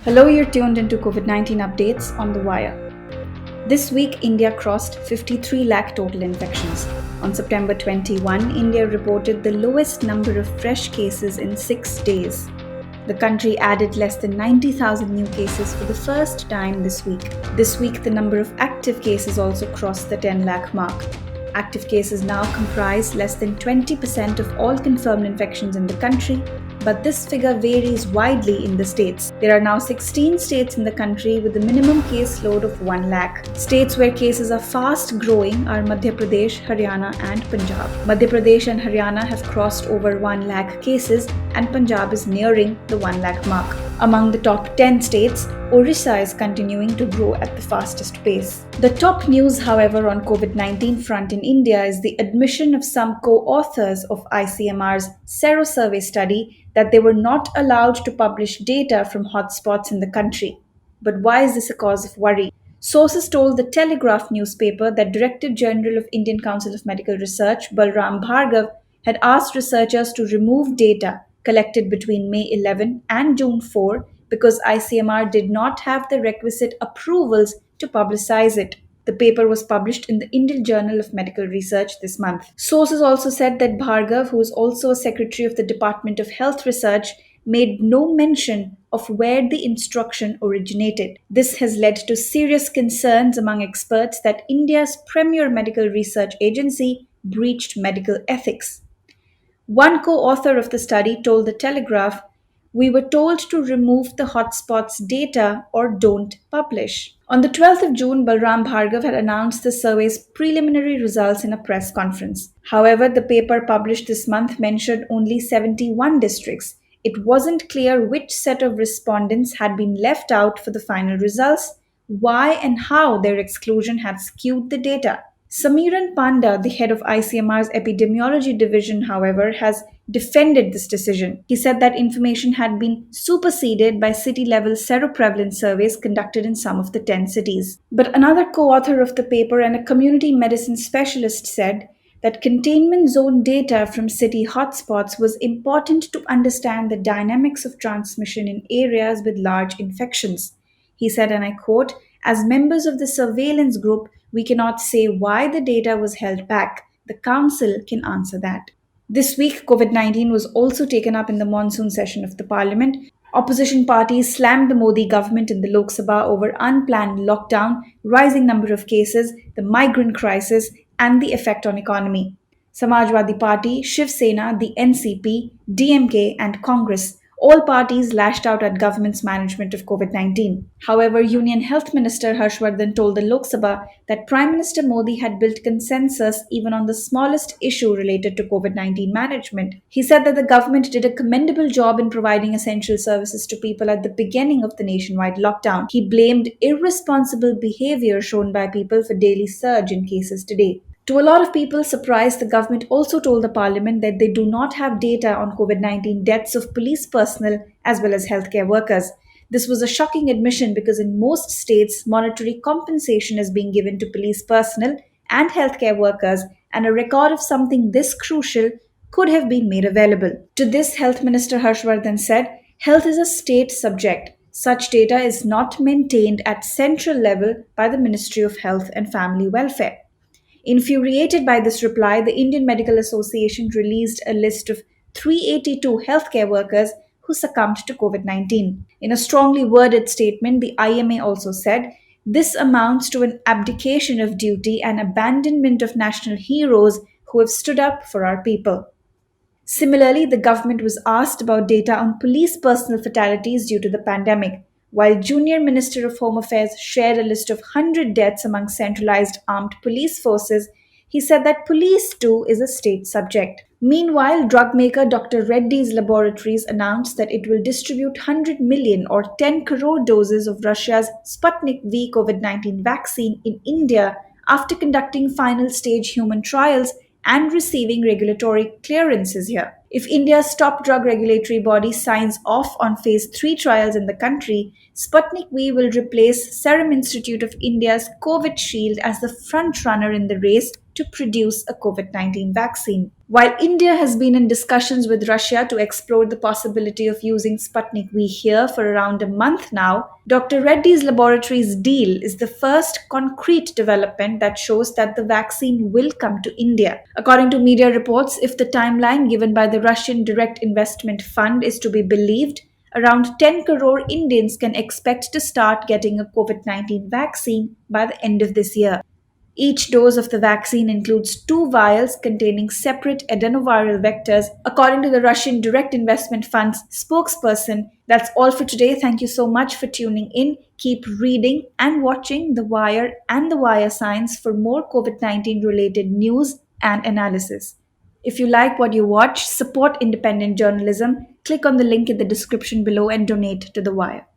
Hello, you're tuned into COVID-19 updates on The Wire. This week, India crossed 53 lakh total infections. On September 21, India reported the lowest number of fresh cases in 6 days. The country added less than 90,000 new cases for the first time this week. This week, the number of active cases also crossed the 10 lakh mark. Active cases now comprise less than 20% of all confirmed infections in the country, but this figure varies widely in the states. There are now 16 states in the country with a minimum case load of 1 lakh. States where cases are fast growing are Madhya Pradesh, Haryana and Punjab. Madhya Pradesh and Haryana have crossed over 1 lakh cases and Punjab is nearing the 1 lakh mark. Among the top 10 states, Orissa is continuing to grow at the fastest pace. The top news, however, on COVID-19 front in India is the admission of some co-authors of ICMR's Sero-Survey study that they were not allowed to publish data from hotspots in the country. But why is this a cause of worry? Sources told the Telegraph newspaper that Director General of Indian Council of Medical Research, Balram Bhargava, had asked researchers to remove data collected between May 11 and June 4 because ICMR did not have the requisite approvals to publicize it. The paper was published in the Indian Journal of Medical Research this month. Sources also said that Bhargava, who is also a secretary of the Department of Health Research, made no mention of where the instruction originated. This has led to serious concerns among experts that India's premier medical research agency breached medical ethics. One co-author of the study told the Telegraph, "We were told to remove the hotspots data or don't publish." On the 12th of June, Balram Bhargava had announced the survey's preliminary results in a press conference. However, the paper published this month mentioned only 71 districts. It wasn't clear which set of respondents had been left out for the final results, why and how their exclusion had skewed the data. Samiran Panda, the head of ICMR's epidemiology division, however, has defended this decision. He said that information had been superseded by city-level seroprevalence surveys conducted in some of the 10 cities. But another co-author of the paper and a community medicine specialist said that containment zone data from city hotspots was important to understand the dynamics of transmission in areas with large infections. He said, and I quote, "As members of the surveillance group, we cannot say why the data was held back. The council can answer that." This week, COVID-19 was also taken up in the monsoon session of the parliament. Opposition parties slammed the Modi government in the Lok Sabha over unplanned lockdown, rising number of cases, the migrant crisis, and the effect on economy. Samajwadi Party, Shiv Sena, the NCP, DMK, and Congress all parties lashed out at government's management of COVID-19. However, Union Health Minister Harshvardhan told the Lok Sabha that Prime Minister Modi had built consensus even on the smallest issue related to COVID-19 management. He said that the government did a commendable job in providing essential services to people at the beginning of the nationwide lockdown. He blamed irresponsible behavior shown by people for daily surge in cases today. To a lot of people surprised, the government also told the parliament that they do not have data on COVID-19 deaths of police personnel as well as healthcare workers. This was a shocking admission because in most states, monetary compensation is being given to police personnel and healthcare workers, and a record of something this crucial could have been made available. To this, Health Minister Harshvardhan said, "Health is a state subject. Such data is not maintained at central level by the Ministry of Health and Family Welfare." Infuriated by this reply, the Indian Medical Association released a list of 382 healthcare workers who succumbed to COVID-19. In a strongly worded statement, the IMA also said, "This amounts to an abdication of duty and abandonment of national heroes who have stood up for our people." Similarly, the government was asked about data on police personnel fatalities due to the pandemic. While Junior Minister of Home Affairs shared a list of 100 deaths among centralized armed police forces, he said that police too is a state subject. Meanwhile, drug maker Dr. Reddy's Laboratories announced that it will distribute 100 million or 10 crore doses of Russia's Sputnik V COVID-19 vaccine in India after conducting final stage human trials and receiving regulatory clearances here. If India's top drug regulatory body signs off on phase 3 trials in the country, Sputnik V will replace Serum Institute of India's COVID Shield as the front runner in the race to produce a COVID-19 vaccine. While India has been in discussions with Russia to explore the possibility of using Sputnik V here for around a month now, Dr. Reddy's laboratory's deal is the first concrete development that shows that the vaccine will come to India. According to media reports, if the timeline given by the Russian Direct Investment Fund is to be believed, around 10 crore Indians can expect to start getting a COVID 19 vaccine by the end of this year. Each dose of the vaccine includes two vials containing separate adenoviral vectors, according to the Russian Direct Investment Fund's spokesperson. That's all for today. Thank you so much for tuning in. Keep reading and watching The Wire and The Wire Science for more COVID 19 related news and analysis. If you like what you watch, support independent journalism, click on the link in the description below and donate to The Wire.